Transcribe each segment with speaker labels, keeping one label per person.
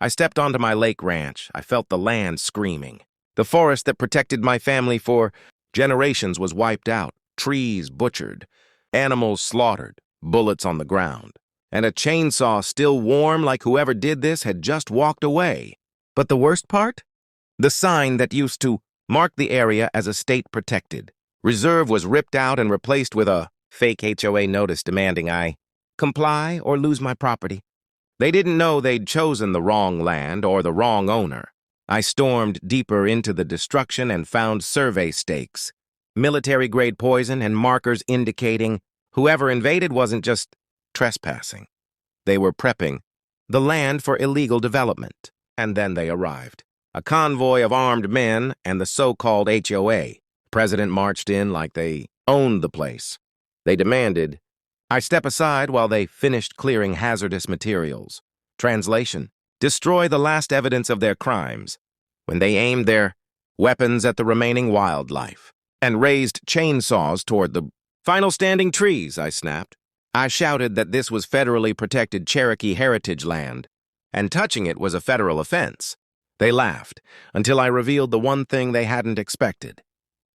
Speaker 1: I stepped onto my lake ranch. I felt the land screaming. The forest that protected my family for generations was wiped out, trees butchered, animals slaughtered, bullets on the ground, and a chainsaw still warm like whoever did this had just walked away. But the worst part? The sign that used to mark the area as a state protected reserve was ripped out and replaced with a fake HOA notice demanding I comply or lose my property. They didn't know they'd chosen the wrong land or the wrong owner. I stormed deeper into the destruction and found survey stakes, military-grade poison, and markers indicating whoever invaded wasn't just trespassing. They were prepping the land for illegal development. And then they arrived. A convoy of armed men and the so-called HOA. The president marched in like they owned the place. They demanded I step aside while they finished clearing hazardous materials. Translation: destroy the last evidence of their crimes. When they aimed their weapons at the remaining wildlife and raised chainsaws toward the final standing trees, I snapped. I shouted that this was federally protected Cherokee heritage land, and touching it was a federal offense. They laughed until I revealed the one thing they hadn't expected.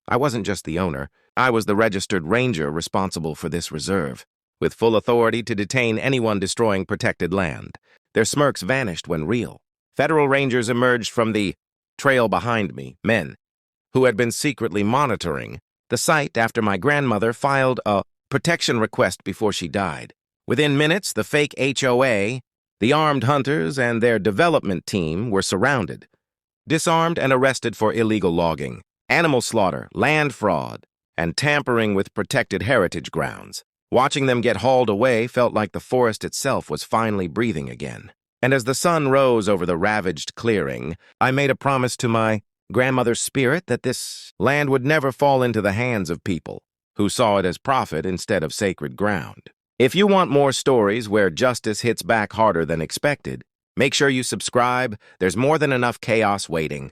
Speaker 1: I wasn't just the owner. I was the registered ranger responsible for this reserve, with full authority to detain anyone destroying protected land. Their smirks vanished when real. Federal rangers emerged from the trail behind me, men who had been secretly monitoring the site after my grandmother filed a protection request before she died. Within minutes, the fake HOA, the armed hunters, and their development team were surrounded, disarmed and arrested for illegal logging, animal slaughter, land fraud, and tampering with protected heritage grounds. Watching them get hauled away felt like the forest itself was finally breathing again. And as the sun rose over the ravaged clearing, I made a promise to my grandmother's spirit that this land would never fall into the hands of people who saw it as profit instead of sacred ground. If you want more stories where justice hits back harder than expected, make sure you subscribe. There's more than enough chaos waiting.